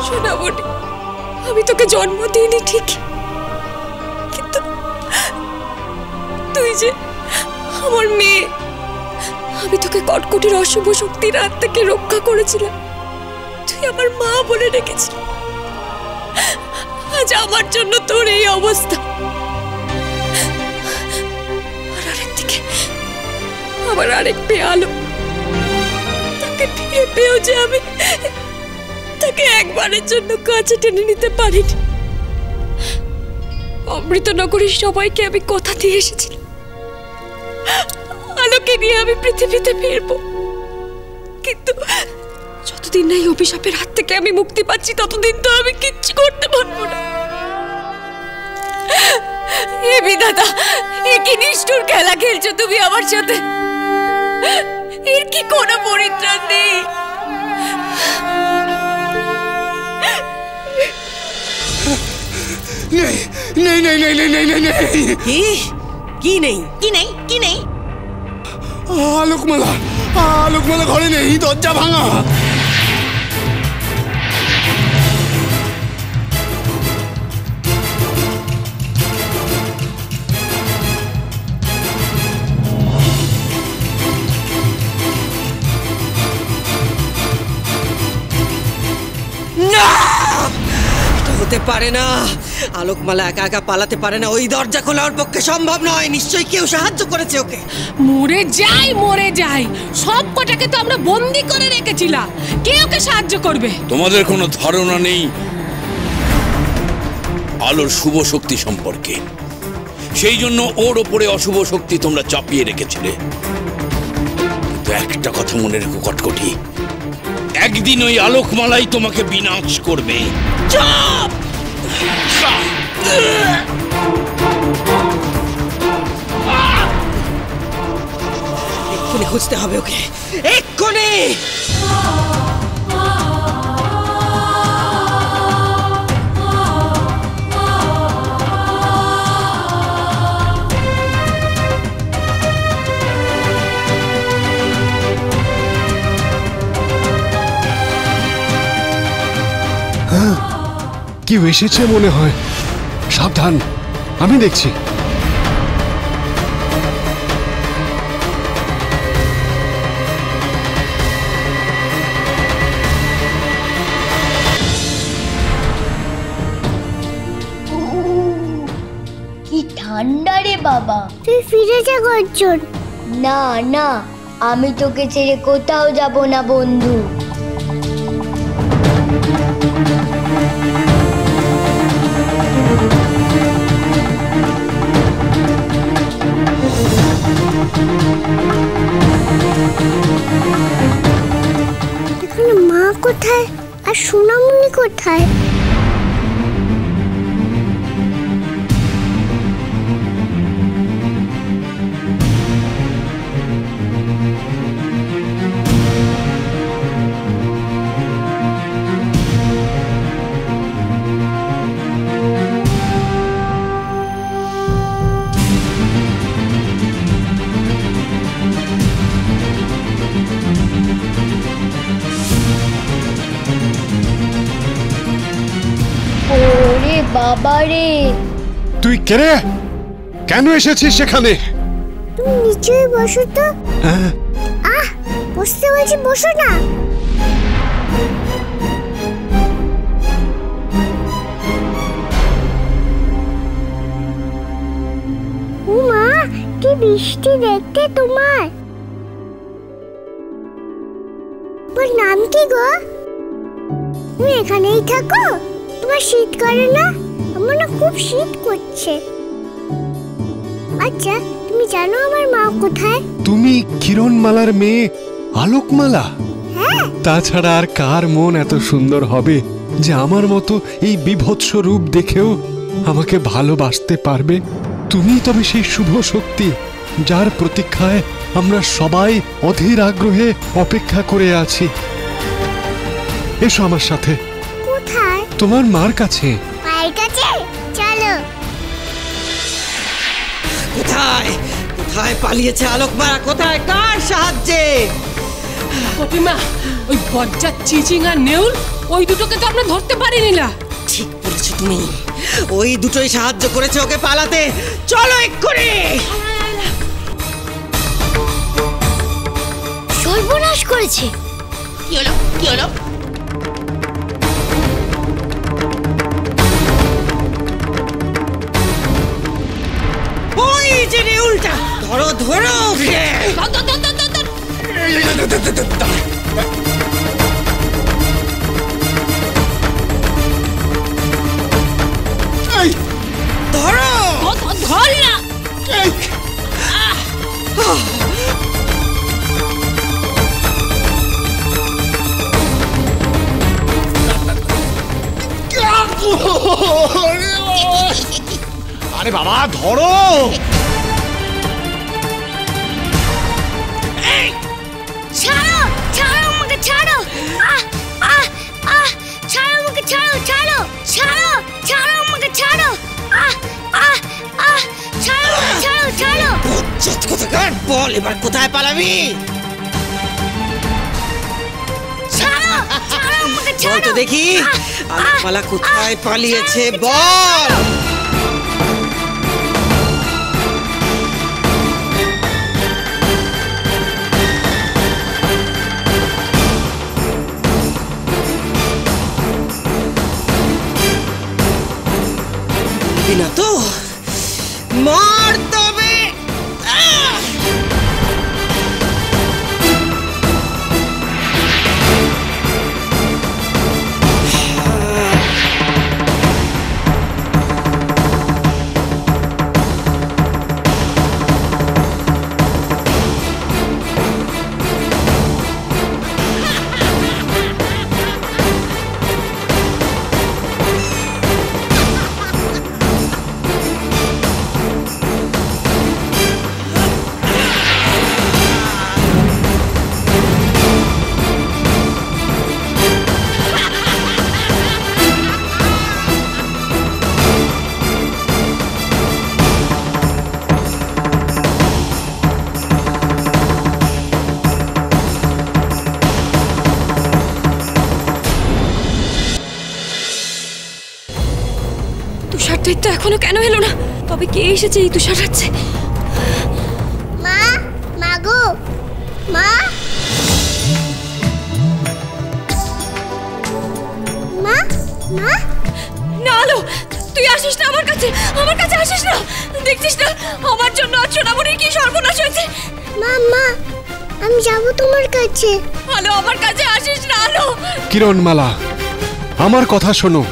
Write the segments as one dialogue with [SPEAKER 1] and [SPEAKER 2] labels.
[SPEAKER 1] সোনামণি, আমি তোকে জন্ম দিইনি ঠিক, কিন্তু তুই যে আমার মেয়ে, আমি তোকে কটকটির অশুভ শক্তির হাত থেকে রক্ষা করেছিলাম, তুই আমার মা বলে রেখেছিস। আজ আমার জন্য তোর এই অবস্থা। আর আরেকদিকে আমার আরেক মেয়ে আলো, তাকে ফিরে পেয়েও যে আমি তাকে একবারের জন্য কাছে টেনে নিতে পারিনি। অমৃতনগরের সবাইকে আমি কথা দিয়ে এসেছিলাম, আলোকে নিয়ে আমি পৃথিবীতে ফিরবো, কিন্তু যতদিন না এই অভিশাপের হাত থেকে আমি মুক্তি পাচ্ছি ততদিন তো আমি কিচ্ছু করতে পারবো না। এ বিধাতা, এ কি নিষ্ঠুর খেলা খেলছো তুমি আমার সাথে? এর কি কোনো পরিত্রাণ নেই?
[SPEAKER 2] নেই নেই নেই নেই নেই নেই নেই।
[SPEAKER 3] কি নেই? কি নেই? কি নেই?
[SPEAKER 2] আলোকমালা, আলোকমালা ঘরে নেই, দরজা ভাঙা।
[SPEAKER 3] হতে পারে না, আলোকমালা একা একা পালাতে পারে না, ওই দরজা খোলা ওর পক্ষে সম্ভব নয়। নিশ্চয়ই কেউ সাহায্য করেছে ওকে।
[SPEAKER 4] মরে যাই, সব কটাকে তো আমরা বন্দি করে রেখেছিলাম, কে ওকে সাহায্য করবে?
[SPEAKER 5] তোমাদের কোনো ধারণা নেই আলোর শুভ শক্তি সম্পর্কে, সেই জন্য ওর ওপরে অশুভ শক্তি তোমরা চাপিয়ে রেখেছিলে। কিন্তু একটা কথা মনে রেখো কটকটি, একদিন ওই আলোকমালাই তোমাকে বিনাশ করবে। চুপ!
[SPEAKER 3] এক্ষুনি খুঁজতে হবে ওকে, এক্ষুনি।
[SPEAKER 2] কেউ এসেছে মনে হয়, সাবধান, আমি দেখছি।
[SPEAKER 6] কি ঠান্ডা রে বাবা। তুই ফিরে যা গর্জন। না না, আমি তোকে ছেড়ে কোথাও যাব না বন্ধু। এখানে মা কোথায় আর সোনামণি কোথায়? ওরে বাবা রে,
[SPEAKER 2] তুই কে? কেন এসেছিস সেখানে?
[SPEAKER 6] তুমি নিচে বসো তো। বসতে বলছি, বসো না। ও মা, কি বৃষ্টি দেখতে তোমার। তোমার নাম কি গো? তুমি এখানেই থাকো? তোমার শীত করে না? আমার না খুব শীত করছে। আচ্ছা, তুমি জানো আমার মা কোথায়?
[SPEAKER 2] তুমি কিরণমালার মেয়ে আলোকমালা?
[SPEAKER 6] হ্যাঁ।
[SPEAKER 2] তাছাড়া আর কার মন এত সুন্দর হবে যে আমার মতো এই বিভৎস রূপ দেখেও আমাকে ভালোবাসতে পারবে? তুমি তবে সেই শুভ শক্তি যার প্রতীক্ষায় আমরা সবাই অধীর আগ্রহে অপেক্ষা করে আছি। এসো আমার সাথে।
[SPEAKER 6] কোথায়?
[SPEAKER 2] তোমার মার কাছে।
[SPEAKER 6] মায়ের কাছে? চলো।
[SPEAKER 3] কোথায় কোথায় পালিয়েছে আলোকমালা? কোথায়, কার সাহায্যে?
[SPEAKER 4] প্রতিমা, ওই বজ্জাত চিচিং আর নেউল, ওই দুটোকে তো আমরা ধরতে পারিনি না।
[SPEAKER 3] ঠিক বলেছো তুমি, ওই দুটোই সাহায্য করেছে ওকে পালাতে। চলো এক্ষুনি।
[SPEAKER 6] সর্বনাশ করেছে।
[SPEAKER 1] কি হলো কি হলো?
[SPEAKER 3] ওই যে নেউলটা, ধরো ধরো ওকে। ধরো,
[SPEAKER 4] ধর না।
[SPEAKER 2] আরে বাবা ধরো।
[SPEAKER 6] ছাড়ো ছাড়ো আমাকে, ছাড়ো। আহ আহ আহ ছাড়ো আমাকে, ছাড়ো ছাড়ো ছাড়ো ছাড়ো আমাকে, ছাড়ো। আহ আহ আহ ছাড়ো আমাকে, ছাড়ো ছাড়ো।
[SPEAKER 3] বজ্জাত কোথাকার, বল এবার কোথায় পালাবি?
[SPEAKER 6] ছাড়ো ছাড়ো আমাকে,
[SPEAKER 3] বল
[SPEAKER 6] ছাড়ো।
[SPEAKER 3] তো দেখি আলোকমালা কোথায় পালিয়েছে, বল। না তো, মার তবে।
[SPEAKER 1] তুষারটাই তো এখনো কেন এলো না? তবে কে এসেছে এই তুষার রাজ্যে?
[SPEAKER 6] মা, মাগো, মা, মা, মা।
[SPEAKER 1] না আলো, তুই আসিস না আমার কাছে, আমার কাছে আসিস না। দেখছিস না আমার জন্য আজ সোনামণির কি সর্বনাশ হয়েছে?
[SPEAKER 6] মা, মা, আমি যাব তোমার কাছে।
[SPEAKER 1] আলো, আমার কাছে আসিস না আলো।
[SPEAKER 2] কিরণমালা, আমার কথা শোনো।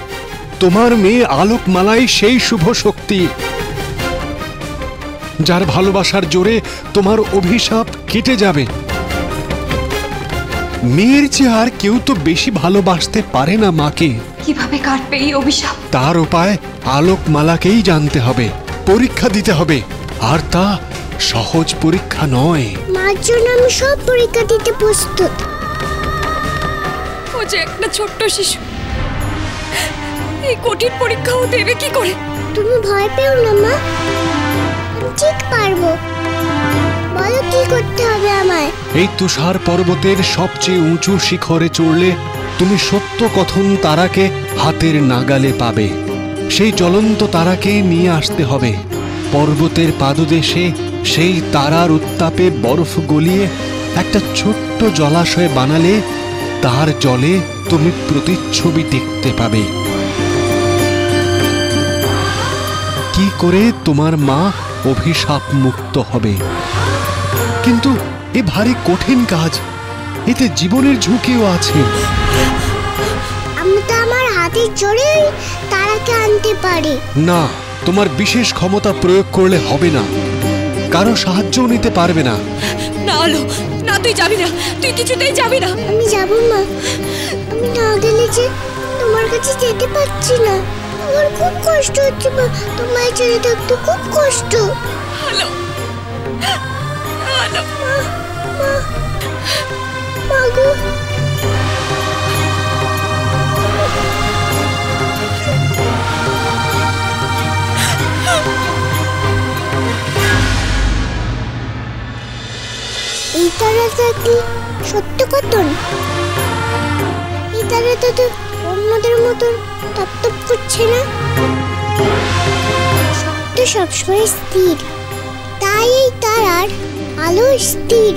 [SPEAKER 2] তোমার মেয়ে আলোকমালাই সেই শুভ শক্তি যার ভালোবাসার জোরে তোমার অভিশাপ কেটে যাবে। মেয়ের চেয়ে আর কেউ তো বেশি ভালোবাসতে পারে না মাকে।
[SPEAKER 1] কিভাবে কাটবে এই অভিশাপ?
[SPEAKER 2] তার উপায় আলোকমালাকেই জানতে হবে, পরীক্ষা দিতে হবে। আর তা সহজ পরীক্ষা নয়।
[SPEAKER 6] মার জন্য আমি সব পরীক্ষা দিতে প্রস্তুত।
[SPEAKER 1] ও যে একটা ছোট্ট শিশু, এই কঠিন পরীক্ষাও দেবে কি করে?
[SPEAKER 6] তুমি ভয় পেও না মা, আমি ঠিক পারবো। বলো কি করতে হবে আমায়?
[SPEAKER 2] এই তুষার পর্বতের সবচেয়ে উঁচু শিখরে চড়লে তুমি সত্য কথন তারাকে হাতের নাগালে পাবে। সেই জ্বলন্ত তারাকে নিয়ে আসতে হবে। পর্বতের পাদদেশে সেই তারার উত্তাপে বরফ গলিয়ে একটা ছোট্ট জলাশয় বানালে তার জলে তুমি প্রতিচ্ছবি দেখতে পাবে। কি করে তোমার মা অভিশাপ মুক্ত হবে। কিন্তু এ ভারী কঠিন কাজ, এতে জীবনের ঝুঁকিও আছে।
[SPEAKER 6] আমি তো আমার হাতের জোরেই তারাকে আনতে পারি।
[SPEAKER 2] না, তোমার বিশেষ ক্ষমতা প্রয়োগ করলে হবে না, কারো সাহায্যও নিতে পারবে না।
[SPEAKER 1] না আলো, না তুই যাবি না, তুই কিছুতেই যাবি না।
[SPEAKER 6] আমি যাব মা, আমি না গেলে যে তোমার কাছে যেতে পারছি না। আমার খুব কষ্ট হচ্ছে মা, তোমায় ছেড়ে থাকতে খুব কষ্ট।
[SPEAKER 1] আলো, আলো,
[SPEAKER 6] মাগো। এই তারাটা কি সত্য কথন? এই তারাটা তো অন্যদের মতন তপ করছে না। সত্য সবসময় স্থির, তাই এই তারার আলো স্থির।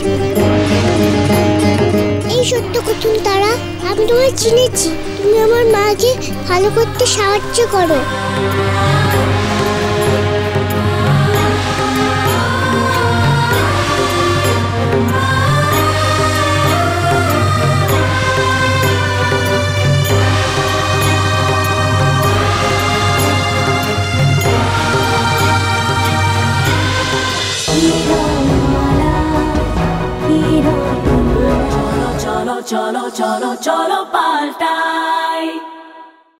[SPEAKER 6] এই সত্য কথন তারা, আমি তোমায় চিনেছি। তুমি আমার মাকে ভালো করতে সাহায্য করো।
[SPEAKER 7] চলো চলো চলো চলো পাল্টাই।